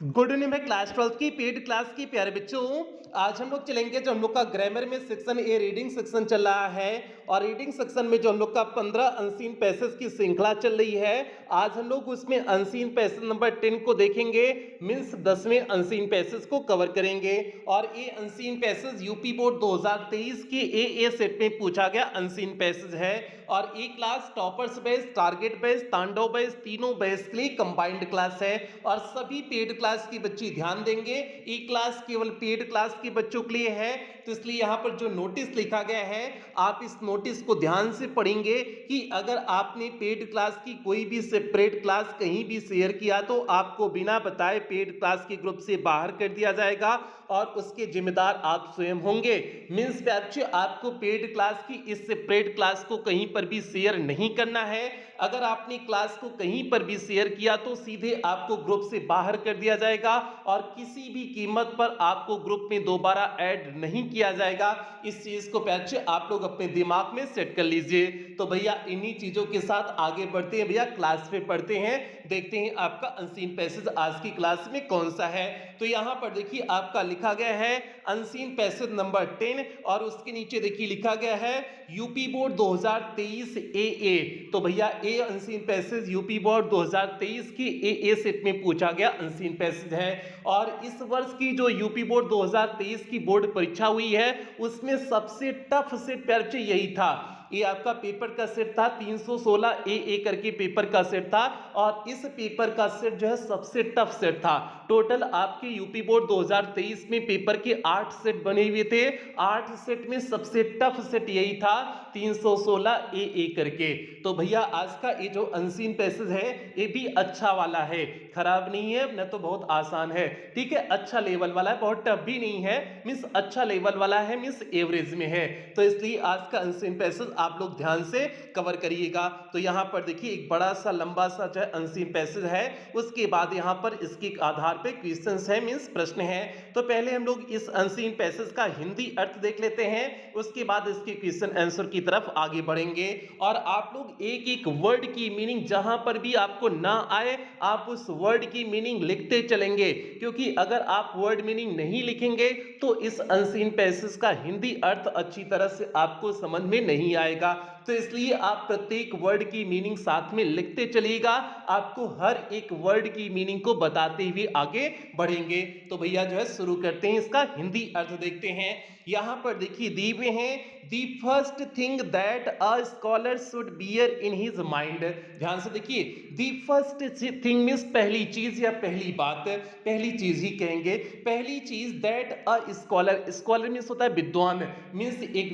Good evening मैं class 12 की paid class की प्यारे बच्चों। आज हम लोग चलेंगे जो हम लोग का ग्रामर में सेक्शन ए रीडिंग सेक्शन चल रहा है और रीडिंग सेक्शन में जो हम लोग का 15 अनसीन पैसेज की श्रृंखला चल रही है। आज हम लोग उसमें अनसीन पैसेज नंबर 10 को देखेंगे, मीन्स 10वें अनसीन पैसेज को कवर करेंगे। और ये अनसीन पैसेज यूपी बोर्ड 2023 की ए सेट में पूछा गया अनसीन पैसेज है और ये class toppers base, target base, तांडव बेस, तीनों बेस के लिए कंबाइंड क्लास है और सभी पेड क्लास की बच्चे ध्यान देंगे। ई क्लास केवल पेड क्लास के बच्चों के लिए है, तो इसलिए यहाँ पर जो नोटिस लिखा गया है आप इस नोटिस को ध्यान से पढ़ेंगे कि अगर आपने पेड क्लास की कोई भी सेपरेट क्लास कहीं भी शेयर किया तो आपको बिना बताए पेड क्लास के ग्रुप से बाहर कर दिया जाएगा और उसके जिम्मेदार आप स्वयं होंगे। मीन्स बच्चे आपको पेड क्लास की इस सेपरेट क्लास को कहीं पर भी शेयर नहीं करना है। अगर आपने क्लास को कहीं पर भी शेयर किया तो सीधे आपको ग्रुप से बाहर कर दिया जाएगा और किसी भी कीमत पर आपको ग्रुप में दोबारा ऐड नहीं किया जाएगा। इस चीज को बच्चे आप लोग अपने दिमाग में सेट कर लीजिए। तो भैया इन्हीं चीजों के साथ आगे बढ़ते हैं, भैया क्लास पे पढ़ते हैं, देखते हैं आपका अनसीन पैसेज आज की क्लास में कौन सा है। तो यहां पर देखिए आपका लिखा गया है अनसीन पैसेज नंबर 10 और उसके नीचे देखिए लिखा गया है यूपी बोर्ड 2023 ए। तो भैया ए अनसीन पैसेज यूपी बोर्ड 2023 की ए सेट में पूछा गया अनसीन पैसेज है और इस वर्ष की जो यूपी बोर्ड 2023 की बोर्ड परीक्षा हुई है उसमें सबसे टफ सेट परीक्षा यही था। ये आपका पेपर का सेट था 316 ए करके पेपर का सेट था और इस पेपर का सेट जो है सबसे टफ सेट था। टोटल आपके यूपी बोर्ड 2023 में पेपर के 8 सेट बने हुए थे, 8 सेट में सबसे टफ सेट यही था 316 ए करके। तो भैया आज का ये जो अनसीन पैसेज है ये भी अच्छा वाला है, खराब नहीं है न तो बहुत आसान है, ठीक है, अच्छा लेवल वाला है, बहुत टफ भी नहीं है, मींस अच्छा लेवल वाला है, मींस एवरेज में है। तो इसलिए आज का अनसीन पैसेज आप लोग ध्यान से कवर करिएगा। तो यहां पर देखिए एक बड़ा सा लंबा सा जो है अनसीन पैसेज है, उसके बाद यहां पर इसके आधार पे क्वेश्चंस है, मींस प्रश्न है। तो पहले हम लोग इस अनसीन पैसेज का हिंदी अर्थ देख लेते हैं, उसके बाद इसके क्वेश्चन आंसर की तरफ आगे बढ़ेंगे और आप लोग एक एक वर्ड की मीनिंग जहां पर भी आपको ना आए आप उस वर्ड की मीनिंग लिखते चलेंगे, क्योंकि अगर आप वर्ड मीनिंग नहीं लिखेंगे तो इस अनसीन पैसेज का हिंदी अर्थ अच्छी तरह से आपको समझ में नहीं आएगा। तो इसलिए आप प्रत्येक वर्ड की मीनिंग साथ में लिखते चलिएगा, आपको हर एक वर्ड की मीनिंग को बताते हुए आगे बढ़ेंगे। तो भैया जो है शुरू करते हैं, इसका हिंदी अर्थ देखते हैं। यहां पर देखिए दिए हुए हैं the first thing that a scholar should bear in his mind. ध्यान से देखिए, दी फर्स्ट थिंग मींस पहली चीज या पहली बात, पहली चीज ही कहेंगे, पहली चीज that a scholar, scholar means होता है विद्वान, मींस एक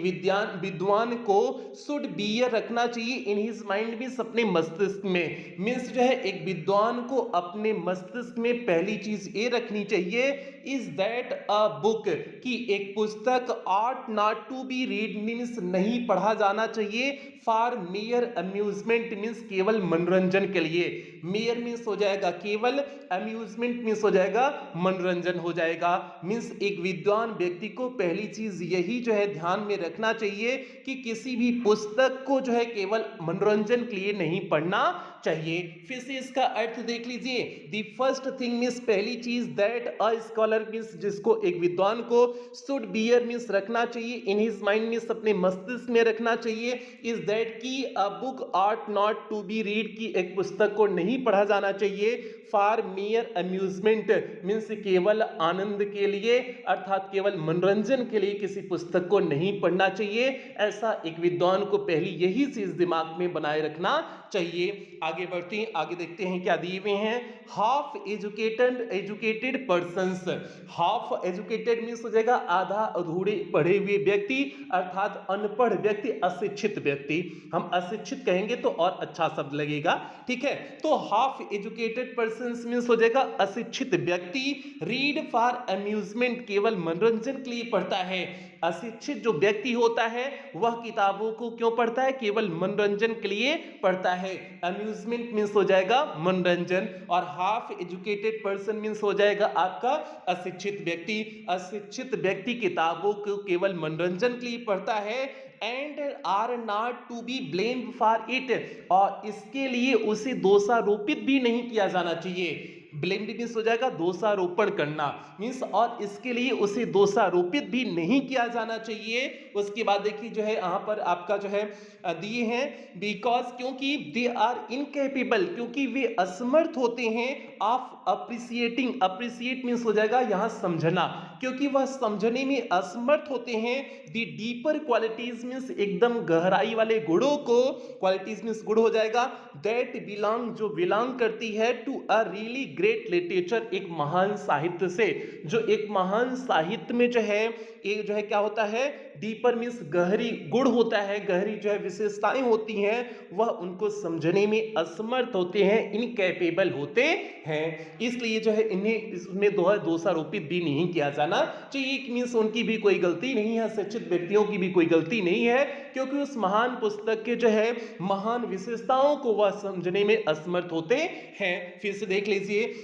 विद्वान को शुड बियर रखना चाहिए इन हिज माइंड मींस अपने मस्तिष्क में, मींस जो है एक विद्वान को अपने मस्तिष्क में पहली चीज ये रखनी चाहिए इज दैट अ बुक, कि एक पुस्तक are not to be read means नहीं पढ़ा जाना चाहिए फॉर मेयर अम्यूजमेंट मींस केवल मनोरंजन के लिए, मेयर मींस हो जाएगा केवल, अम्यूजमेंट मींस हो जाएगा मनोरंजन हो जाएगा। मींस एक विद्वान व्यक्ति को पहली चीज यही जो है ध्यान में रखना चाहिए कि किसी भी पुस्तक को जो है केवल मनोरंजन के लिए नहीं पढ़ना चाहिए। फिर से इसका अर्थ देख लीजिए, द फर्स्ट थिंग मींस पहली चीज दैट अ स्कॉलर मींस जिसको एक विद्वान को शुड बियर मींस रखना चाहिए इन हिज माइंड मींस अपने मस्तिष्क में रखना चाहिए इज दैट की a book are not to be read, की एक पुस्तक को नहीं पढ़ा जाना चाहिए फॉर मेयर अम्यूजमेंट मींस केवल आनंद के लिए, अर्थात केवल मनोरंजन के लिए किसी पुस्तक को नहीं पढ़ना चाहिए। ऐसा एक विद्वान को पहली यही चीज दिमाग में बनाए रखना चाहिए। आगे बढ़ते हैं, आगे देखते हैं क्या दिए हुए हैं। Half educated persons, half educated means हो जाएगा आधा अधूरे पढ़े हुए व्यक्ति, अर्थात अनपढ़ व्यक्ति, अशिक्षित व्यक्ति, हम अशिक्षित कहेंगे तो और अच्छा शब्द लगेगा, ठीक है। तो हाफ एजुकेटेड पर्संस मींस हो जाएगा अशिक्षित व्यक्ति, रीड फॉर अम्यूजमेंट केवल मनोरंजन के लिए पढ़ता है। अशिक्षित जो व्यक्ति होता है वह किताबों को क्यों पढ़ता है, केवल मनोरंजन के लिए पढ़ता है। अम्यूजमेंट मींस हो जाएगा मनोरंजन और हाफ एजुकेटेड पर्सन मींस हो जाएगा आपका अशिक्षित व्यक्ति। अशिक्षित व्यक्ति किताबों को केवल मनोरंजन के लिए पढ़ता है and are not to be blamed for it, और इसके लिए उसे दोषारोपित भी नहीं किया जाना चाहिए। ब्लेम्ड मीन्स हो जाएगा दोषारोपण करना मीन्स, और इसके लिए उसे दोषारोपित भी नहीं किया जाना चाहिए। उसके बाद देखिए जो है यहाँ पर आपका जो है दिए हैं बिकॉज, क्योंकि दे आर इनकेपेबल, क्योंकि वे असमर्थ होते हैं ऑफ अप्रिसिएटिंग, अप्रिसिएट मीन्स हो जाएगा यहाँ समझना, क्योंकि वह समझने में असमर्थ होते हैं दी डीपर क्वालिटीज मीन्स एकदम गहराई वाले गुणों को, क्वालिटीज मीन्स गुण हो जाएगा, दैट बिलोंग जो बिलोंग करती है to a really great literature, एक महान साहित्य से, जो एक महान साहित्य में जो है एक जो है क्या होता है डीपर मीन्स गहरी गुण होता है, गहरी जो है विशेषताएं होती हैं, वह उनको समझने में असमर्थ होते हैं, इनकैपेबल होते हैं, इसलिए जो है इन्हें इसमें दोषारोपित भी नहीं किया जाना चाहिए। मीन्स उनकी भी कोई गलती नहीं है, शिक्षित व्यक्तियों की भी कोई गलती नहीं है, क्योंकि उस महान पुस्तक के जो है महान विशेषताओं को वह समझने में असमर्थ होते हैं। फिर से देख लीजिए,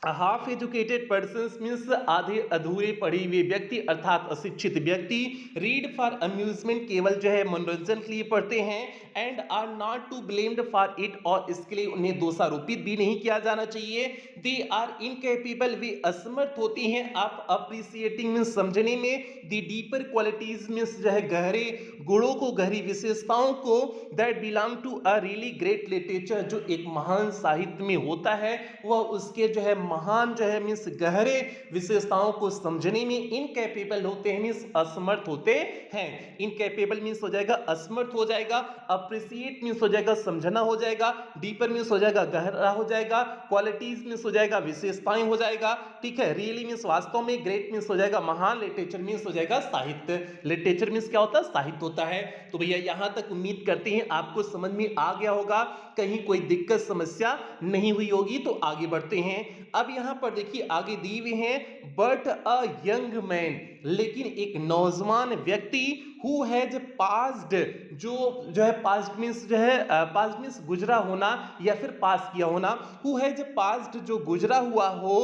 हाफ एजुकेटेड पर्सन मीन्स आधे अधूरे पढ़े हुए व्यक्ति अर्थात अशिक्षित व्यक्ति, रीड फॉर अम्यूजमेंट केवल जो है मनोरंजन के लिए पढ़ते हैं, and are not to blamed for it, और इसके लिए उन्हें दोषारोपित भी नहीं किया जाना चाहिए। दे आर इनकेपेबल, वे असमर्थ होती हैं आप अप्रिसिएटिंग मीन्स समझने में, द डीपर क्वालिटीज मीन्स जो है गहरे गुणों को, गहरी विशेषताओं को, that belong to a really great literature, जो एक महान साहित्य में होता है, वह उसके जो है महान जो है मीन्स गहरे विशेषताओं को समझने में इनकैपेबल होते हैं मीन्स असमर्थ होते हैं। इनकैपेबल मीन्स हो जाएगा असमर्थ हो जाएगा, अप्रिसिएट मीन्स हो जाएगा समझना हो जाएगा, डीपर मीन्स हो जाएगा गहरा हो जाएगा, क्वालिटीज मीन्स हो जाएगा विशेषताएं हो जाएगा, ठीक है, रियली मीन्स वास्तव में, ग्रेट मीन्स हो जाएगा महान, लिटरेचर मीन्स हो जाएगा साहित्य। लिटरेचर मीन्स क्या होता है, साहित्य होता है। तो भैया यहां तक उम्मीद करते हैं आपको समझ में आ गया होगा, कहीं कोई दिक्कत समस्या नहीं हुई होगी। तो आगे बढ़ते हैं। अब यहां पर देखिए आगे दी हुए हैं बट अ यंग मैन, लेकिन एक नौजवान व्यक्ति हु हैज पास्ड, जो है पास्ट मीन्स जो है पास्ट मीन्स गुजरा होना या फिर पास किया होना, हु हैज पास्ड जो गुजरा हुआ हो,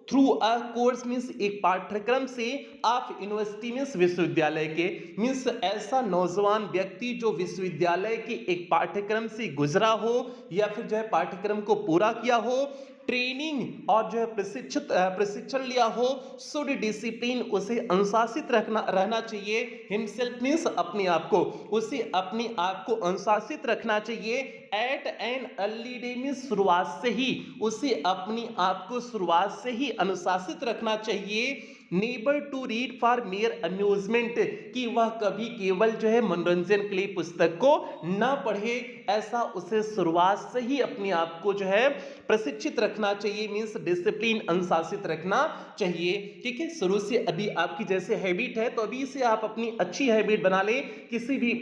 थ्रू अ कोर्स मीन्स एक पाठ्यक्रम से, आप यूनिवर्सिटी मीन्स विश्वविद्यालय के, मीन्स ऐसा नौजवान व्यक्ति जो विश्वविद्यालय के एक पाठ्यक्रम से गुजरा हो या फिर जो है पाठ्यक्रम को पूरा किया हो, ट्रेनिंग और जो है प्रशिक्षण लिया हो, शुड डिसिप्लिन, उसे अनुशासित रहना चाहिए, हिमसेल्फ मीन्स अपने आप को, उसे अपने आप को अनुशासित रखना चाहिए, at an early day means शुरुआत से ही, उसे अपने आप को शुरुआत से ही अनुशासित रखना चाहिए, never to read for mere amusement, कि वह कभी केवल जो है मनोरंजन के लिए पुस्तक को न पढ़े, ऐसा उसे शुरुआत से ही अपने आप को जो है प्रशिक्षित रखना चाहिए, मीन्स डिसिप्लिन अनुशासित रखना चाहिए। ठीक है, शुरू से अभी आपकी जैसे हैबिट है तो अभी से आप अपनी अच्छी हैबिट बना लें, किसी भी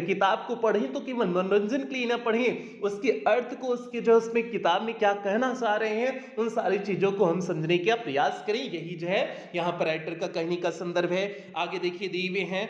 किताब को पढ़ें तो केवल मनोरंजन के लिए ना पढ़ें, उसके अर्थ को, उसके जो उसमें किताब में क्या कहना चाह रहे हैं, उन सारी चीजों को हम समझने का प्रयास करें। यही जो है यहाँ पर राइटर का कहने का संदर्भ है। आगे देखिए दिए हुए हैं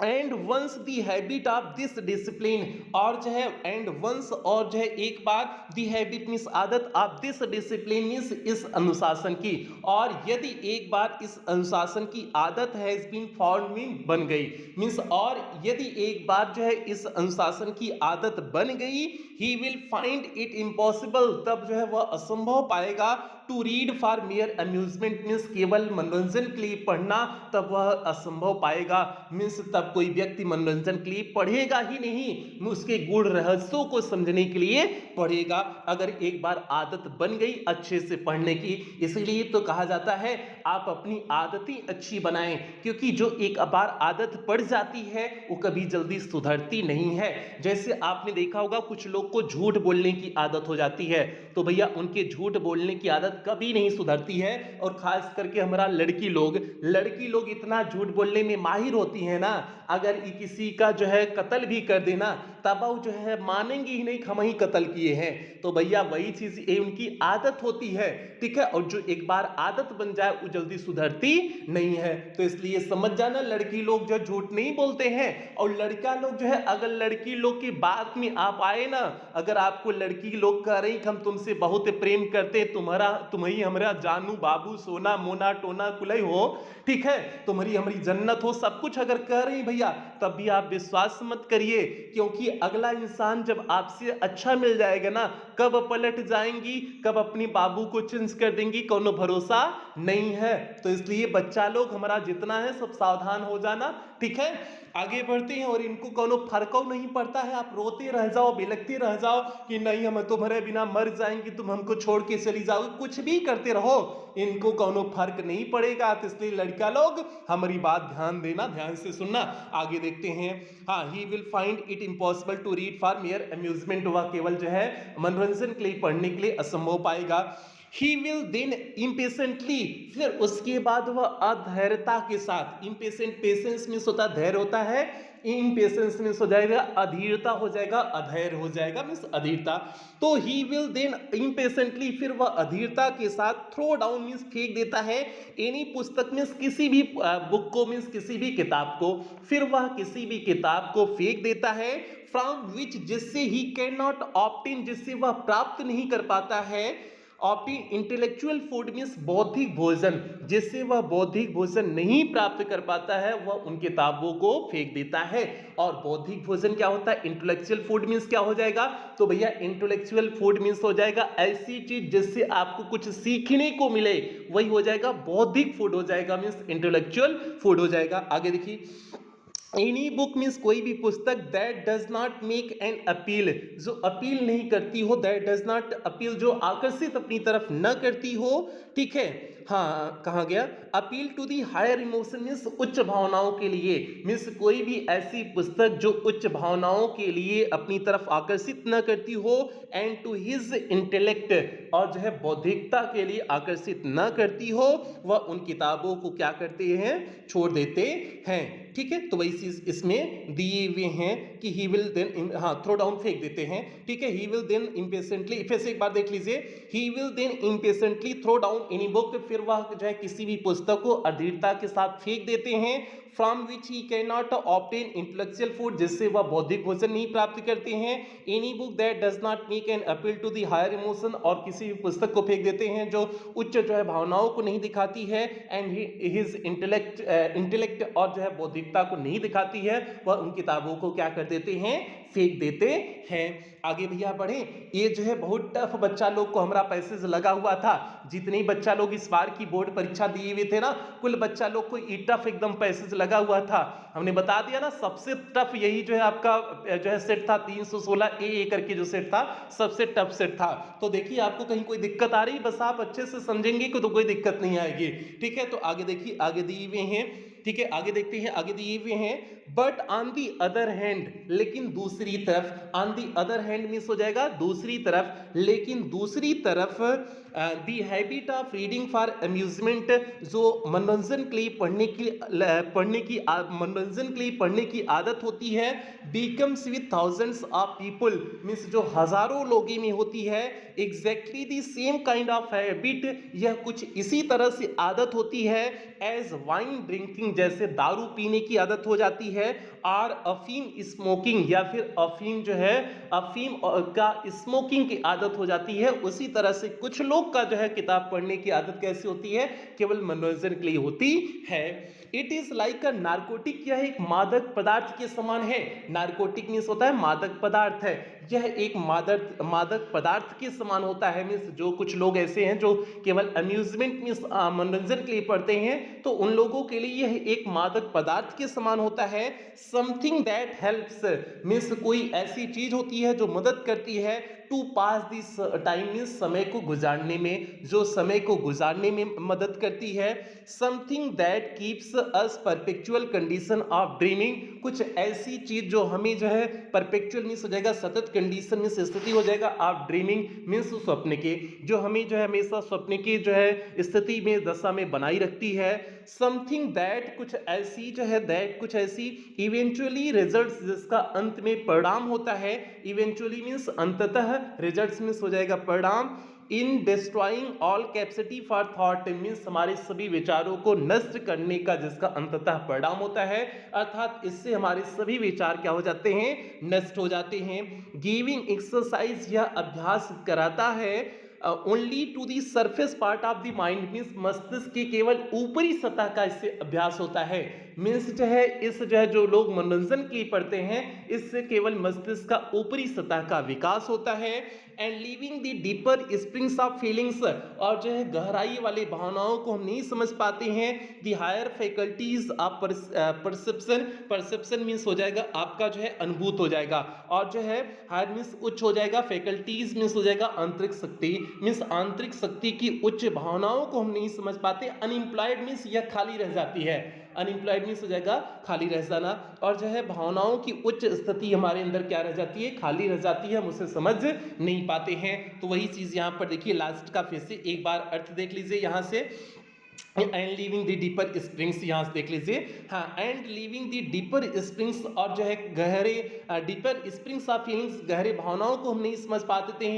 and once the habit of this discipline, और जो है एंड वंस, और जो है एक बार, दी हैबिट मीन्स आदत, ऑफ दिस डिसिप्लिन मीन्स इस अनुशासन की, और यदि एक बार इस अनुशासन की आदत हैज बीन फॉर्म मीन बन गई, मीन्स और यदि एक बार जो है इस अनुशासन की आदत बन गई, he will find it impossible, तब जो है वह असंभव पाएगा, to read for mere amusement means केवल मनोरंजन के लिए पढ़ना, तब वह असंभव पाएगा, मीन्स तब कोई व्यक्ति मनोरंजन के लिए पढ़ेगा ही नहीं, उसके गूढ़ रहस्यों को समझने के लिए पढ़ेगा, अगर एक बार आदत बन गई अच्छे से पढ़ने की। इसीलिए तो कहा जाता है आप अपनी आदतें अच्छी बनाएं, क्योंकि जो एक बार आदत पड़ जाती है वो कभी जल्दी सुधरती नहीं है। जैसे आपने देखा होगा कुछ लोग को झूठ बोलने की आदत हो जाती है, तो भैया उनके झूठ बोलने की आदत कभी नहीं सुधरती है, और खास करके हमारा लड़की लोग इतना झूठ बोलने में माहिर होती है ना, अगर किसी का जो है कत्ल भी कर देना तब वो जो है मानेंगे ही नहीं हम ही कत्ल किए हैं। तो भैया वही चीज ये उनकी आदत होती है, ठीक है, और जो एक बार आदत बन जाए वो जल्दी सुधरती नहीं है। तो इसलिए समझ जाना लड़की लोग जो झूठ नहीं बोलते हैं, और लड़का लोग जो है अगर लड़की लोग की बात में आप आए ना, अगर आपको लड़की लोग कह रही हम तुमसे बहुत प्रेम करते, तुम्हारी हमारा जानू बाबू सोना मोना टोना कुलई हो, ठीक है, तुम्हारी हमारी जन्नत हो, सब कुछ अगर कह रही भैया, तब भी आप विश्वास मत करिए, क्योंकि अगला इंसान जब आपसे अच्छा मिल जाएगा ना, कब पलट जाएंगी, कब अपनी बाबू को चेंज कर देंगी, कोनो भरोसा नहीं है। तो इसलिए बच्चा लोग हमारा जितना है सब सावधान हो जाना, ठीक है। आगे बढ़ते हैं और इनको कोनो फर्क नहीं पड़ता है, आप रोते रह जाओ, बिलखते रह जाओ कि नहीं हम तुम्हारे बिना मर जाएंगे, तुम हमको छोड़ के चली जाओगे, कुछ भी करते रहो, इनको कोनो फर्क नहीं पड़ेगा। तो इसलिए लड़का लोग हमारी बात ध्यान देना, ध्यान से सुनना। आगे देखते हैं। हाँ, he will find it impossible to read for mere amusement, वह केवल जो है मनोरंजन के लिए पढ़ने के लिए असंभव पाएगा। He will then impatiently, फिर उसके बाद वह अधैर्यता के साथ, impatient पेशेंस मीन्स होता है धैर्य होता है, impatience मीन्स हो जाएगा अधीरता, हो जाएगा अधैर्य, हो जाएगा मीन्स अधीरता। तो he will then impatiently, फिर वह अधीरता के साथ throw down मीन्स फेंक देता है, एनी पुस्तक मीन्स किसी भी बुक को, मीन्स किसी भी किताब को, फिर वह किसी भी किताब को फेंक देता है, फ्रॉम विच जिससे ही कैन नॉट ऑब्टेन, जिससे वह प्राप्त नहीं कर पाता है, ऑप्टिन इंटेलेक्चुअल फूड मीन्स बौद्धिक भोजन, जिससे वह बौद्धिक भोजन नहीं प्राप्त कर पाता है, वह उन किताबों को फेंक देता है। और बौद्धिक भोजन क्या होता है, इंटेलेक्चुअल फूड मीन्स क्या हो जाएगा, तो भैया इंटेलेक्चुअल फूड मीन्स हो जाएगा ऐसी चीज जिससे आपको कुछ सीखने को मिले, वही हो जाएगा बौद्धिक फूड, हो जाएगा मीन्स इंटेलेक्चुअल फूड हो जाएगा। आगे देखिए, एनी बुक मीन्स कोई भी पुस्तक, that does not make an appeal, जो अपील नहीं करती हो, दैट डज नॉट अपील, जो आकर्षित अपनी तरफ न करती हो, ठीक है। हाँ, कहा गया, appeal to the higher emotion means उच्च भावनाओं के लिए, मीन्स कोई भी ऐसी पुस्तक जो उच्च भावनाओं के लिए अपनी तरफ आकर्षित न करती हो, एंड टू हिज इंटेलेक्ट, और जो है बौद्धिकता के लिए आकर्षित न करती हो, वह उन किताबों को क्या करते हैं, छोड़ देते हैं, ठीक है। तो वही चीज इसमें दिए हुए हैं कि ही विल देन, हाँ, थ्रो डाउन फेंक देते हैं, ठीक है। ही विल देन इम्पेशेंटली, फिर से एक बार देख लीजिए, he will then impatiently throw down any book, फिर वह जो है किसी भी पुस्तक को अधीरता के साथ फेंक देते हैं, from which he can not obtain intellectual food, जिससे वह बौद्धिक भोजन नहीं प्राप्त करते हैं, any book that does not make an appeal to the higher emotion, और किसी भी पुस्तक को फेंक देते हैं जो उच्च जो है भावनाओं को नहीं दिखाती है, एंड हिज इंटेलेक्ट और जो है बौद्धिकता को नहीं दिखाती है, वह उन किताबों को क्या कर देते हैं, फेंक देते हैं। आगे भैया बढ़े, ये जो है बहुत टफ बच्चा लोग को हमारा पैसेज लगा हुआ था, जितने बच्चा लोग इस बार की बोर्ड परीक्षा दिए हुए थे ना, कुल बच्चा लोग को ये टफ एकदम पैसेज लगा हुआ था। हमने बता दिया ना, सबसे टफ यही जो है आपका जो है सेट था, 316 ए करके जो सेट था, सबसे टफ सेट था। तो देखिए आपको कहीं कोई दिक्कत आ रही, बस आप अच्छे से समझेंगे कि तो कोई दिक्कत नहीं आएगी, ठीक है। तो आगे देखिए, आगे दिए हुए हैं, ठीक है। आगे देखते हैं, आगे दिए हुए हैं, but on the other hand, लेकिन दूसरी तरफ, on the other hand means हो जाएगा दूसरी तरफ, लेकिन दूसरी तरफ दी habit of reading for amusement, जो मनोरंजन के लिए मनोरंजन के लिए पढ़ने की आदत होती है, becomes with thousands of people means जो हजारों लोगों में होती है, exactly the same kind of habit, यह कुछ इसी तरह से आदत होती है, एज वाइन ड्रिंकिंग, जैसे दारू पीने की आदत हो जाती है, और अफीम स्मोकिंग, या फिर अफीम जो है अफीम का स्मोकिंग की आदत हो जाती है, उसी तरह से कुछ लोग का जो है किताब पढ़ने की आदत कैसी होती है, केवल मनोरंजन के लिए होती है। It is like a narcotic, यह एक मादक पदार्थ के समान है, नार्कोटिक मीन्स होता है मादक पदार्थ है, यह एक मादक पदार्थ के समान होता है, मीन्स जो कुछ लोग ऐसे हैं जो केवल अम्यूजमेंट मीन्स मनोरंजन के लिए पढ़ते हैं, तो उन लोगों के लिए यह एक मादक पदार्थ के समान होता है। समथिंग दैट हेल्प्स मीन्स कोई ऐसी चीज होती है जो मदद करती है, to pass this time means समय को गुजारने में, जो समय को गुजारने में मदद करती है। Something that keeps us perpetual condition of dreaming, कुछ ऐसी चीज जो हमें जो है परपेचुअल मीन्स हो जाएगा सतत कंडीशन मीन्स स्थिति हो जाएगा ऑफ ड्रीमिंग मीन्स स्वप्न के, जो हमें जो है हमेशा स्वप्न की जो है स्थिति में दशा में बनाई रखती है। समथिंग दैट, कुछ ऐसी जो है, दैट कुछ ऐसी, इवेंचुअली रिजल्ट्स, जिसका अंत में परिणाम होता है, इवेंचुअली मीन्स अंततः, रिजल्ट्स मीन्स हो जाएगा परिणाम, in destroying all capacity for thought means हमारे सभी विचारों को नष्ट करने का जिसका अंततः परिणाम होता है, अर्थात इससे हमारे सभी विचार क्या हो जाते हैं, नष्ट हो जाते हैं। गिविंग एक्सरसाइज, यह अभ्यास कराता है only to the surface part of the mind, means मस्तिष्क की केवल ऊपरी सतह का इससे अभ्यास होता है। मीन्स जो है इस जो है जो लोग मनोरंजन के लिए पढ़ते हैं इससे केवल मस्तिष्क का ऊपरी सतह का विकास होता है। And living the deeper springs of feelings, और जो है गहराई वाली भावनाओं को हम नहीं समझ पाते हैं। The higher faculties of perception, perception means हो जाएगा आपका जो है अनुभूत हो जाएगा, और जो है हायर मीन्स उच्च हो जाएगा, फैकल्टीज मीन्स हो जाएगा आंतरिक शक्ति, मीन्स आंतरिक शक्ति की उच्च भावनाओं को हम नहीं समझ पाते। अनएम्प्लॉयड मीन्स यह खाली रह जाती है, अनएम्प्लॉयड मीन्स हो जाएगा खाली रह जाना, और जो है भावनाओं की उच्च स्थिति हमारे अंदर क्या रह जाती है, खाली रह जाती है, हम उसे समझ नहीं पाते हैं। तो वही चीज यहाँ पर देखिए लास्ट का फिर से एक बार अर्थ देख लीजिए यहाँ से, and living the deeper springs, यहाँ से देख लीजिए, हाँ, and living the deeper springs, और जो है गहरे डीपर स्प्रिंग्स ऑफ फीलिंग्स, गहरे भावनाओं को हम नहीं समझ पाते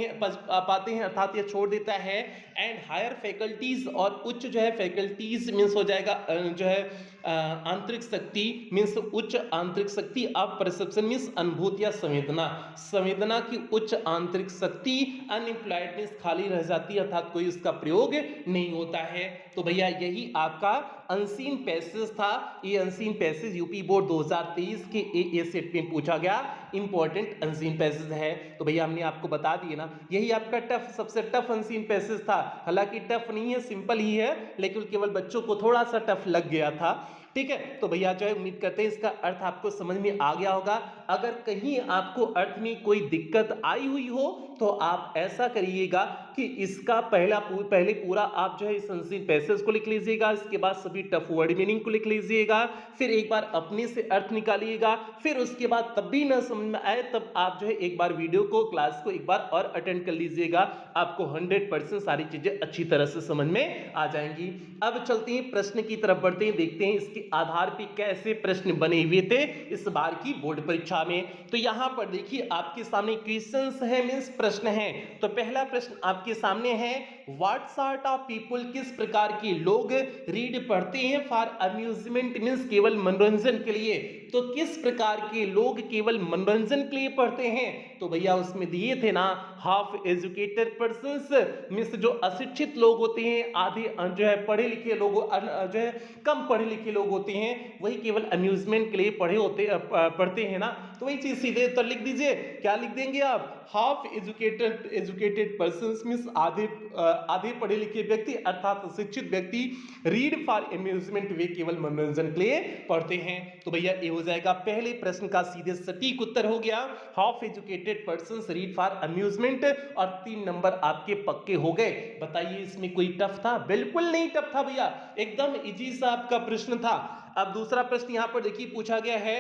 हैं अर्थात यह छोड़ देता है। एंड हायर फैकल्टीज, और उच्च जो है फैकल्टीज मीन्स हो जाएगा जो है आंतरिक शक्ति, मीन्स उच्च आंतरिक शक्ति ऑफ परसेप्शन मीन्स अनुभूति या संवेदना, संवेदना की उच्च आंतरिक शक्ति। अनएम्प्लॉयड मीन्स खाली रह जाती है अर्थात कोई उसका प्रयोग नहीं होता है। तो भैया यही आपका अनसीन पैसेज था। ये अनसीन पैसेज यूपी बोर्ड 2023 के ए सेट में पूछा गया इंपॉर्टेंट अनसीन पैसेज है। तो भैया हमने आपको बता दिए ना, यही आपका टफ, सबसे टफ अनसीन पैसेज था। हालांकि टफ नहीं है, सिंपल ही है, लेकिन केवल बच्चों को थोड़ा सा टफ लग गया था। ठीक है, तो भैया जो है उम्मीद करते हैं इसका अर्थ आपको समझ में आ गया होगा। अगर कहीं आपको अर्थ में कोई दिक्कत आई हुई हो तो आप ऐसा करिएगा कि इसका पहले पूरा आप जो है इस अनसीन पैसेज को लिख लीजिएगा, इसके बाद सभी टफ वर्ड मीनिंग को लिख लीजिएगा, फिर एक बार अपने से अर्थ निकालिएगा, फिर उसके बाद तब भी न समझ में आए तब आप जो है एक बार वीडियो को, क्लास को एक बार और अटेंड कर लीजिएगा, आपको 100% सारी चीजें अच्छी तरह से समझ में आ जाएंगी। अब चलते हैं प्रश्न की तरफ बढ़ते हैं, देखते हैं इसके आधार पर कैसे प्रश्न बने हुए थे इस बार की बोर्ड परीक्षा में। तो यहां पर देखिए आपके सामने क्वेश्चंस है, मींस प्रश्न है। तो पहला प्रश्न आपके सामने है, व्हाट सॉर्ट ऑफ पीपल, किस प्रकार के लोग रीड पढ़ते हैं फॉर अम्यूजमेंट मींस केवल मनोरंजन के लिए। तो किस प्रकार के लोग केवल मनोरंजन के लिए पढ़ते हैं, तो भैया उसमें दिए थे ना, हाफ एजुकेटेड पर्संस मींस जो अशिक्षित लोग होते हैं, आधे जो है पढ़े लिखे लोग, जो है कम पढ़े लिखे लोग होते हैं, वही केवल अम्यूजमेंट के लिए पढ़ते हैं ना। तो वही चीज सीधे उत्तर लिख दीजिए, क्या लिख देंगे आप, हाफ एजुकेटेड पर्संस मींस आधे पढ़े लिखे व्यक्ति अर्थात शिक्षित व्यक्ति, रीड फॉर अम्यूजमेंट वे केवल मनोरंजन के लिए पढ़ते हैं। तो भैया ये हो जाएगा पहले प्रश्न का सीधे सटीक उत्तर हो गया, half educated persons read for amusement, और 3 नंबर आपके पक्के हो गए। बताइए इसमें कोई टफ था, बिल्कुल नहीं टफ था भैया, एकदम इजी सा आपका प्रश्न था। अब दूसरा प्रश्न यहां पर देखिए पूछा गया है,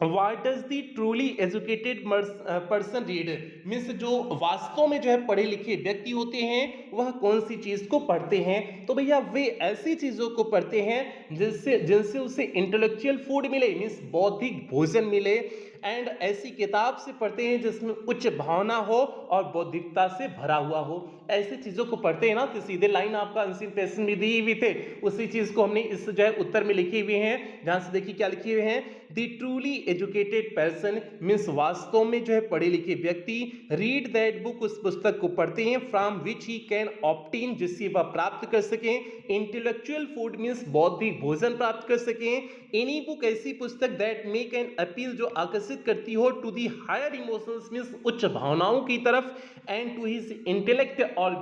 What does the truly educated person read? Means जो वास्तव में जो है पढ़े लिखे व्यक्ति होते हैं वह कौन सी चीज को पढ़ते हैं, तो भैया वे ऐसी चीजों को पढ़ते हैं जिनसे उसे इंटेलेक्चुअल फूड मिले, मीन्स बौद्धिक भोजन मिले, एंड ऐसी किताब से पढ़ते हैं जिसमें उच्च भावना हो और बौद्धिकता से भरा हुआ हो। ऐसी चीजों को पढ़ते हैं ना, तो सीधे लाइन आपका अनसीन पैसेज में दी हुई थे, उसी चीज को हमने इस जो है उत्तर में लिखे हुए हैं। जहां से देखिए क्या लिखे हुए हैं, the truly educated person means वास्तव में जो है पढ़े लिखे व्यक्ति, रीड दैट बुक उस पुस्तक को पढ़ते हैं, from which he can obtain जिससे वह प्राप्त कर सकें, इंटेलेक्चुअल फूड मीन्स बौद्धिक भोजन प्राप्त कर सकें, एनी बुक ऐसी पुस्तक दैट मेक एन अपील जो आकर्षित करती हो, to the higher emotions means उच्च भावनाओं की तरफ, एंड टू हिज इंटेलेक्ट और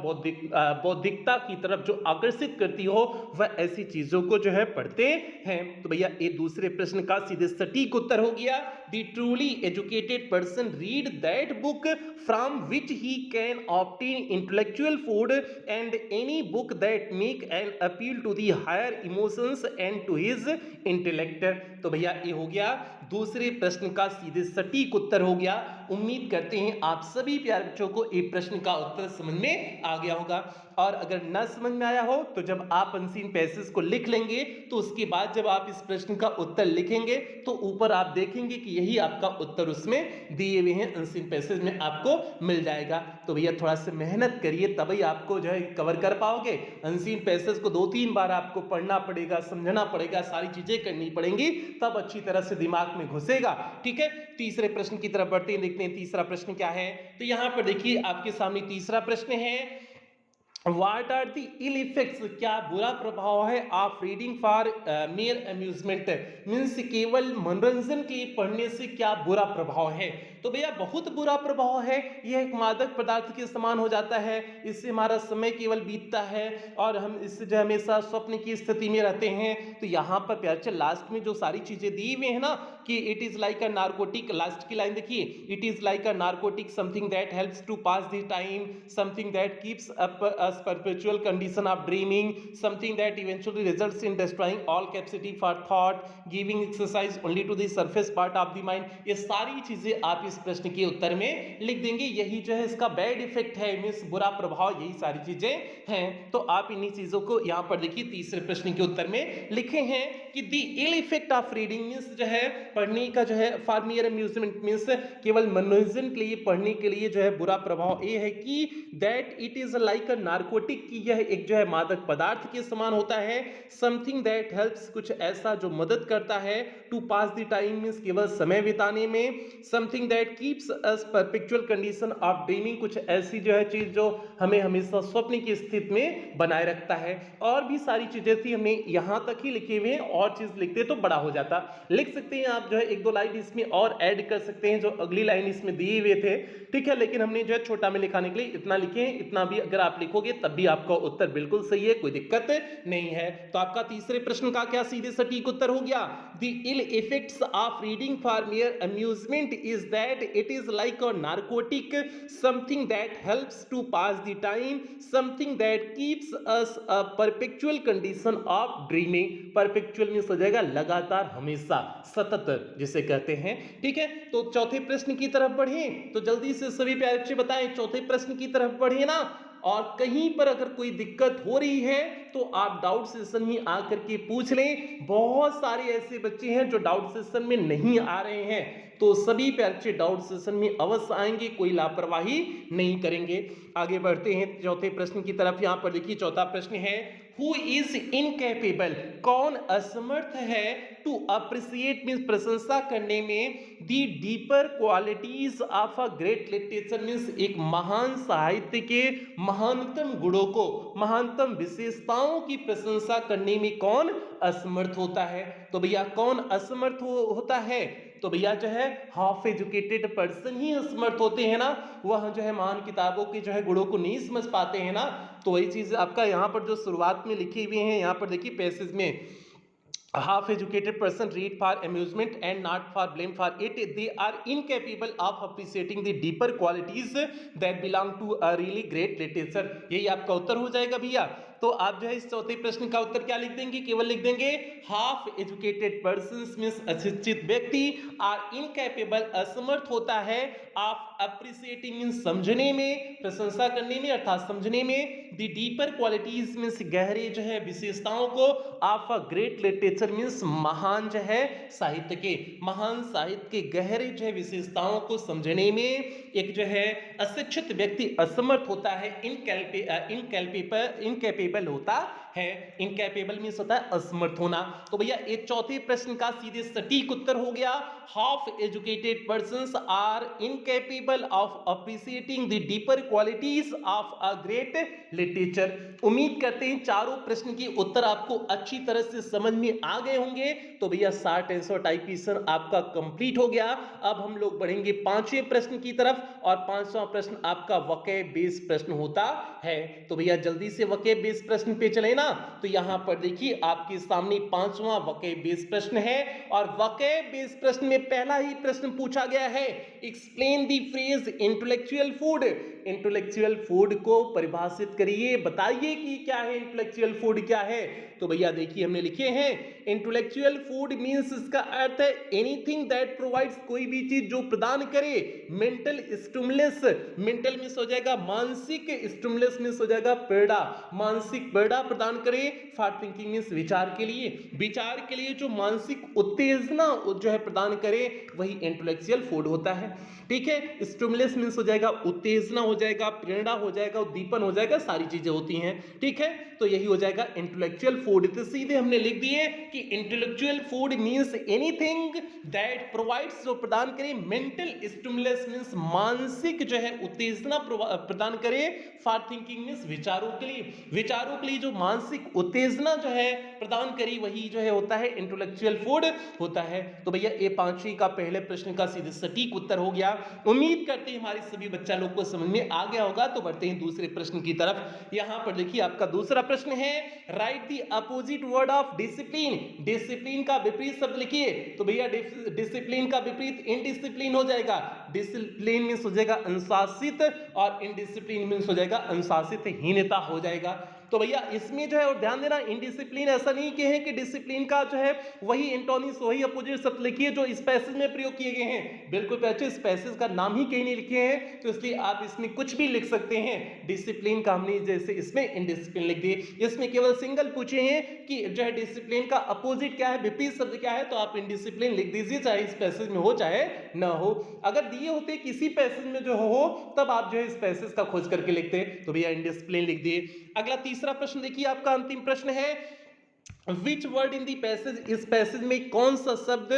बौद्धिकता की तरफ जो आकर्षित करती हो, वह ऐसी चीजों को जो है पढ़ते हैं। तो भैया ये दूसरे प्रश्न का सीधे सटीक उत्तर हो गया, the truly educated person read that book from which he can obtain intellectual food, and any book that make an appeal to the higher emotions and to his intellect. तो भैया ये हो गया दूसरे प्रश्न का सीधे सटीक उत्तर हो गया। उम्मीद करते हैं आप सभी प्यारे बच्चों को ये प्रश्न का उत्तर समझ में आ गया होगा, और अगर न समझ में आया हो तो जब आप अनसीन पैसेज को लिख लेंगे तो उसके बाद जब आप इस प्रश्न का उत्तर लिखेंगे तो ऊपर आप देखेंगे कि यही आपका उत्तर उसमें दिए हुए हैं, अनसीन पैसेज में आपको मिल जाएगा। तो भैया थोड़ा सा मेहनत करिए तभी आपको जो है कवर कर पाओगे। अनसीन पैसेज को 2-3 बार आपको पढ़ना पड़ेगा, समझना पड़ेगा, सारी चीजें करनी पड़ेंगी, तब अच्छी तरह से दिमाग में घुसेगा। ठीक है, तीसरे प्रश्न की तरफ बढ़ते हैं, देखते देखते हैं तीसरा प्रश्न क्या है। तो यहाँ पर देखिए आपके सामने तीसरा प्रश्न है, What are the ill effects, क्या बुरा प्रभाव है of reading for mere amusement, means केवल मनोरंजन के लिए पढ़ने से क्या बुरा प्रभाव है। तो भैया बहुत बुरा प्रभाव है, यह एक मादक पदार्थ के समान हो जाता है, इससे हमारा समय केवल बीतता है और हम इससे जो हमेशा स्वप्न की स्थिति में रहते हैं। तो यहाँ पर प्यारे लास्ट में जो सारी चीजें दी हुई है ना कि it is like a narcotic, last की लाइन देखिए, it is like a narcotic, something that helps to pass the time, something that keeps up us perpetual condition of dreaming, something that eventually results in destroying all capacity for thought, giving exercise only to the surface part of the mind। ये सारी चीजें आप इस प्रश्न के उत्तर में लिख देंगे, यही जो है इसका बैड इफेक्ट है, मींस बुरा प्रभाव, यही सारी चीजें हैं। तो आप इन्हीं चीजों को यहाँ पर देखिए तीसरे प्रश्न के उत्तर में लिखे हैं कि the ill effect of reading, means जो है पढ़ने का जो है फॉर मेयर अम्यूजमेंट, मींस केवल मनोरंजन के लिए पढ़ने के लिए जो है बुरा प्रभाव ये है कि that it is like a narcotic, की यह एक जो है मादक पदार्थ के समान होता है, समथिंग दैट हेल्प्स, कुछ ऐसा जो मदद करता है, to pass the time means केवल समय बिताने में, something that keeps us perpetual condition of dreaming, कुछ ऐसी जो है चीज जो हमें हमेशा स्वप्न की स्थिति में बनाए रखता है। और भी सारी चीजें थी, हमने यहां तक ही लिखे हुए हैं, और चीज लिखते तो बड़ा हो जाता। लिख सकते हैं आप जो है एक दो लाइन इसमें और ऐड कर सकते हैं, जो अगली लाइन इसमें दिए हुए थे, ठीक है, लेकिन हमने जो है छोटा में लिखाने के लिए इतना लिखे हैं, इतना भी अगर आप लिखोगे तब भी आपका उत्तर बिल्कुल सही है, कोई दिक्कत नहीं है। तो आपका तीसरे प्रश्न का क्या सीधे सटीक उत्तर हो गया, the ill effects of reading for mere amusement is that it is like a narcotic, something that helps to pass the time, something that keeps us a perpetual condition of dreaming. Perpetual means हो जाएगा लगातार, हमेशा, सतत जिसे कहते हैं, ठीक है। तो चौथे प्रश्न की तरफ बढ़े, तो जल्दी से सभी प्यारे बच्चे बताएं, चौथे प्रश्न की तरफ बढ़े ना। और कहीं पर अगर कोई दिक्कत हो रही है तो आप डाउट सेशन में आकर के पूछ लें, बहुत सारे ऐसे बच्चे हैं जो डाउट सेशन में नहीं आ रहे हैं, तो सभी प्यारे बच्चे डाउट सेशन में अवश्य आएंगे, कोई लापरवाही नहीं करेंगे। आगे बढ़ते हैं चौथे प्रश्न की तरफ। यहां पर देखिए चौथा प्रश्न है, हु इज इनकैपेबल, कौन असमर्थ है, टू अप्रिशिएट मींस प्रशंसा करने में, the deeper qualities of a great literature means एक महान साहित्य के महानतम गुणों को, महानतम विशेषताओं की प्रशंसा करने में कौन असमर्थ होता है। तो भैया कौन असमर्थ होता है, तो भैया जो है हाफ एजुकेटेड पर्सन ही असमर्थ होते हैं ना, वह जो है महान किताबों के जो है गुणों को नहीं समझ पाते हैं ना। तो वही चीज आपका यहाँ पर जो शुरुआत में लिखी हुई है, यहाँ पर देखिए पैसेज में, half educated person read for amusement and not for blame for it, they are incapable of appreciating the deeper qualities that belong to a really great literature। यही आपका उत्तर हो जाएगा भैया। तो आप जो है इस चौथे प्रश्न का उत्तर क्या लिख देंगे, केवल लिख देंगे हाफ एजुकेटेड पर्सन्स मींस अशिक्षित व्यक्ति, आर इनकैपेबल असमर्थ होता है, ऑफ अप्रिशिएटिंग मींस समझने में, प्रशंसा करने में अर्थात समझने में, द डीपर क्वालिटीज मींस गहरे जो है विशेषताओं को, of a great literature means महान जो है साहित्य के, महान साहित्य के गहरे जो है विशेषताओं को समझने में एक जो है अशिक्षित व्यक्ति असमर्थ होता है, इनकैपेबल होता है। इनकैपेबल मींस होता है असमर्थ होना। तो भैया एक चौथे प्रश्न का सीधे सटीक उत्तर हो गया, half educated persons are incapable of appreciating the deeper qualities of a great literature. उम्मीद करते हैं चारों प्रश्न के उत्तर आपको अच्छी तरह से समझ में आ गए होंगे। तो भैया शॉर्ट आंसर टाइपिंग आपका कंप्लीट हो गया। अब हम लोग बढ़ेंगे पांचवें प्रश्न की तरफ, और पांचवा प्रश्न आपका वोकैब बेस्ड प्रश्न होता है। तो भैया जल्दी से वोकैब बेस्ड प्रश्न पे चले ना। तो यहां पर देखिए आपके सामने पांचवा वोकैब बेस्ड प्रश्न है, और वोकैब बेस्ड प्रश्न में पहला ही प्रश्न पूछा गया है, explain the phrase intellectual food. Intellectual food को परिभाषित करिए, बताइए कि क्या है इंटेलेक्चुअल फूड क्या है। तो भैया देखिए हमने लिखे हैं, इंटेलेक्चुअल फूड मींस इसका अर्थ है एनीथिंग दैट प्रोवाइड्स, कोई भी चीज जो प्रदान करे मेंटल स्टिमुलस, मेंटल मींस हो जाएगा मानसिक, स्टिमुलस मींस हो जाएगा प्रेरणा, मानसिक मानसिक प्रेरणा प्रदान करे। फॉर थिंकिंग मींस विचार के लिए जो मानसिक उत्तेजना जो है प्रदान करे वही इंटेलेक्चुअल फूड होता है। ठीक है, स्टिमुलस मींस हो जाएगा उत्तेजना हो जाएगा, प्रेरणा हो जाएगा, उद्दीपन हो जाएगा, सारी चीजें होती हैं। ठीक है, तो यही हो जाएगा इंटेलेक्चुअल फूड। तो सीधे हमने लिख दिए कि intellectual food means anything that provides, जो प्रदान करे मेंटल स्टिमुलस मींस मानसिक जो है उत्तेजना प्रदान करे। फॉर थिंकिंग मींस विचारों के लिए जो मानसिक उत्तेजना जो है प्रदान करी वही जो है होता है इंटेलेक्चुअल फूड होता है। तो भैया ये पांचवी का पहले प्रश्न का सीधे सटीक उत्तर हो गया। उम्मीद करते हैं हमारे सभी बच्चा लोग को समझ में आ गया होगा। तो बढ़ते हैं दूसरे प्रश्न की तरफ। यहां पर देखिए आपका दूसरा प्रश्न है, right the opposite word of discipline. Discipline का विपरीत शब्द लिखिए। तो भैया डिसिप्लिन का विपरीत इनडिसिप्लिन हो जाएगा। डिसिप्लिन मींस हो जाएगा अनुशासित और इनडिसिप्लिन मींस हो जाएगा अनुशासितहीनता हो जाएगा। तो भैया इसमें जो है और ध्यान देना, इनडिसिप्लिन ऐसा नहीं कि है कि डिसिप्लिन का जो है वही एंटोनिम्स वही अपोजिट शब्द लिखिए जो इस पैसेज में प्रयोग किए गए हैं। बिल्कुल बच्चे इस पैसेज का नाम ही कहीं नहीं लिखे हैं, तो इसलिए आप इसमें कुछ भी लिख सकते हैं। डिसिप्लिन का हमने जैसे इसमें इनडिसिप्लिन लिख दिए, इसमें केवल सिंगल पूछे हैं कि जो है डिसिप्लिन का अपोजिट क्या है, विपरीत शब्द क्या है, तो आप इनडिसिप्लिन लिख दीजिए, चाहे इस पैसेज में हो चाहे ना हो। अगर दिए होते किसी पैसेज में जो हो तब आप जो है इस पैसेज का खोज करके लिखते, तो भैया इनडिसिप्लिन लिख दिए। अगला तीसरा प्रश्न देखिए, आपका अंतिम प्रश्न है, which word in the passage, इस पैसेज में कौन सा शब्द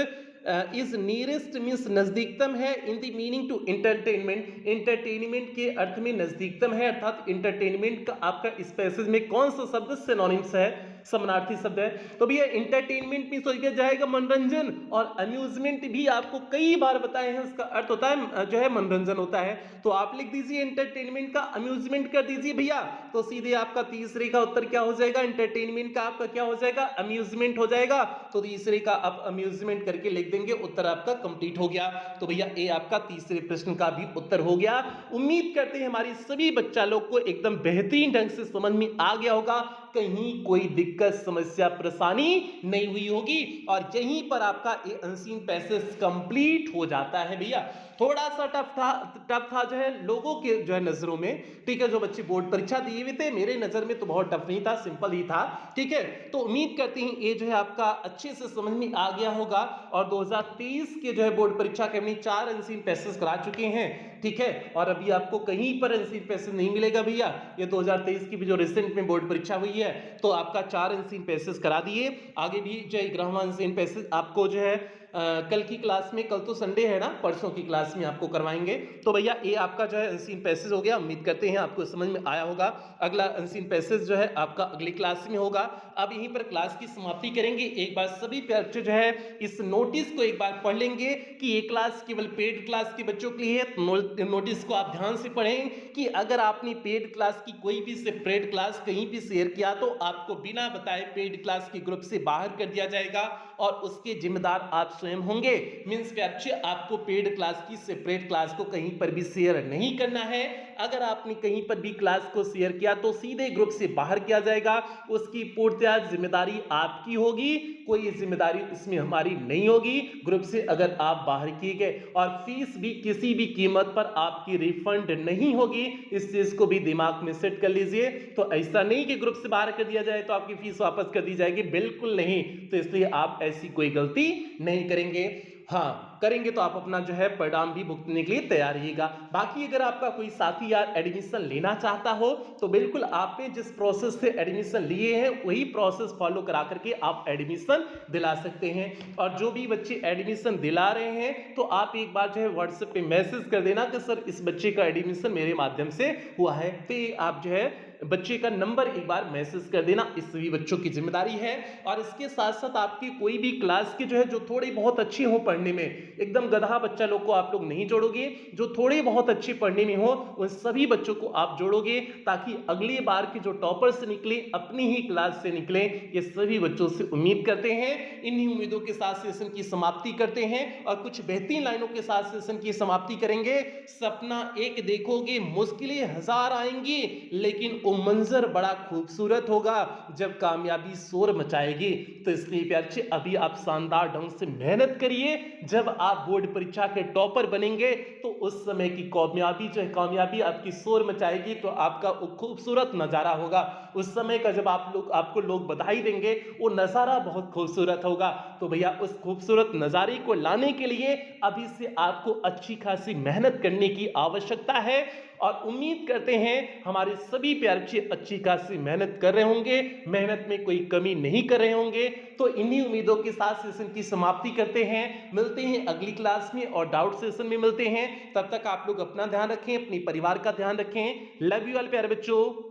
इज नियरेस्ट मींस नजदीकतम है in the meaning to entertainment, entertainment के अर्थ में नजदीकतम है, अर्थात एंटरटेनमेंट का आपका इस पैसेज में कौन सा शब्द सिनोनिम्स है, समानार्थी शब्द है। तो भैया एंटरटेनमेंट मींस हो जाएगा मनोरंजन, और अम्यूजमेंट भी आपको कई बार बताए हैं उसका अर्थ होता है जो है मनोरंजन होता है। तो आप लिख दीजिए एंटरटेनमेंट का अम्यूजमेंट कर दीजिए भैया, तो सीधे आपका तीसरे का उत्तर क्या हो जाएगा, एंटरटेनमेंट का आपका क्या हो जाएगा, अम्यूजमेंट हो जाएगा। तो तीसरे का आप अम्यूजमेंट करके लिख देंगे, उत्तर आपका कंप्लीट हो गया। तो भैया ये आपका तीसरे प्रश्न का भी उत्तर हो गया। उम्मीद करते हैं हमारी सभी बच्चा लोग को एकदम बेहतरीन ढंग से समझ में आ गया होगा, कहीं कोई दिक्कत समस्या परेशानी नहीं हुई होगी, और यहीं पर आपका ये अनसीन पैसेज कंप्लीट हो जाता है। भैया थोड़ा सा टफ था जो है लोगों के जो है नजरों में, ठीक है, जो बच्चे बोर्ड परीक्षा दिए हुए थे, मेरे नजर में तो बहुत टफ नहीं था, सिंपल ही था। ठीक है, तो उम्मीद करते हैं ये जो है आपका अच्छे से समझ में आ गया होगा। और 2023 के जो है बोर्ड परीक्षा के हमने 4 अनसीन पैसेज करा चुके हैं। ठीक है, और अभी आपको कहीं पर अनसीन पैसेज नहीं मिलेगा भैया, ये 2023 की भी जो रिसेंट में बोर्ड परीक्षा हुई है तो आपका 4 अनसीन पैसेज करा दिए। आगे भी जो है 11वां अनसीन पैसेज आपको जो है कल की क्लास में, कल तो संडे है ना, परसों की क्लास में आपको करवाएंगे। तो भैया ये आपका जो है अनसीन पैसेज हो गया, उम्मीद करते हैं आपको समझ में आया होगा। अगला अनसीन पैसेज जो है आपका अगली क्लास में होगा। अब यहीं पर क्लास की समाप्ति करेंगे। एक बार सभी बच्चे जो है इस नोटिस को एक बार पढ़ लेंगे कि ये क्लास केवल पेड क्लास के बच्चों के लिए है। नोटिस को आप ध्यान से पढ़ें कि अगर आपने पेड क्लास की कोई भी सेपरेट क्लास कहीं भी शेयर किया तो आपको बिना बताए पेड क्लास के ग्रुप से बाहर कर दिया जाएगा, और उसके जिम्मेदार आप स्वयं होंगे। मींस बच्चे आपको पेड क्लास की सेपरेट क्लास को कहीं पर भी शेयर नहीं करना है। अगर आपने कहीं पर भी क्लास को शेयर किया तो सीधे ग्रुप से बाहर किया जाएगा, उसकी पूर्णतः जिम्मेदारी आपकी होगी, कोई जिम्मेदारी इसमें हमारी नहीं होगी। ग्रुप से अगर आप बाहर किए गए, और फीस भी किसी भी कीमत पर आपकी रिफंड नहीं होगी, इस चीज को भी दिमाग में सेट कर लीजिए। तो ऐसा नहीं कि ग्रुप से बाहर कर दिया जाए तो आपकी फीस वापस कर दी जाएगी, बिल्कुल नहीं। तो इसलिए आप ऐसी कोई गलती नहीं करेंगे। हाँ, करेंगे तो आप अपना जो है परिणाम भी भुगतने के लिए तैयार रहिएगा। बाकी अगर आपका कोई साथी यार एडमिशन लेना चाहता हो तो बिल्कुल आपने जिस प्रोसेस से एडमिशन लिए हैं वही प्रोसेस फॉलो करा करके आप एडमिशन दिला सकते हैं। और जो भी बच्चे एडमिशन दिला रहे हैं तो आप एक बार जो है व्हाट्सएप पे मैसेज कर देना कि सर इस बच्चे का एडमिशन मेरे माध्यम से हुआ है। तो आप जो है बच्चे का नंबर एक बार मैसेज कर देना, इस सभी बच्चों की जिम्मेदारी है। और इसके साथ साथ आपकी कोई भी क्लास की जो है जो थोड़ी बहुत अच्छी हो पढ़ने में, एकदम गधा बच्चा लोग को आप लोग नहीं जोड़ोगे, जो थोड़ी बहुत अच्छी पढ़ने में हो उन सभी बच्चों को आप जोड़ोगे, ताकि अगली बार के जो टॉपर्स निकले अपनी ही क्लास से निकले। ये सभी बच्चों से उम्मीद करते हैं। इन्हीं उम्मीदों के साथ सेशन की समाप्ति करते हैं और कुछ बेहतरीन लाइनों के साथ सेशन की समाप्ति करेंगे। सपना एक देखोगे, मुश्किलें हजार आएंगी, लेकिन वो मंजर बड़ा खूबसूरत होगा जब कामयाबी शोर मचाएगी। तो इसलिए प्यारे बच्चे अभी आप शानदार ढंग से मेहनत करिए। जब आप बोर्ड परीक्षा के टॉपर बनेंगे तो उस समय की कामयाबी जो है, कामयाबी आपकी शोर मचाएगी, तो आपका वो खूबसूरत नजारा होगा। उस समय का जब आपको लोग बधाई देंगे वो नजारा बहुत खूबसूरत होगा। तो भैया उस खूबसूरत नजारे को लाने के लिए अभी से आपको अच्छी खासी मेहनत करने की आवश्यकता है और उम्मीद करते हैं हमारे सभी प्यारे बच्चे अच्छी खासी मेहनत कर रहे होंगे, मेहनत में कोई कमी नहीं कर रहे होंगे। तो इन्हीं उम्मीदों के साथ सेशन की समाप्ति करते हैं। मिलते हैं अगली क्लास में और डाउट सेशन में मिलते हैं। तब तक आप लोग अपना ध्यान रखें, अपनी परिवार का ध्यान रखें। लव यू ऑल प्यारे बच्चों।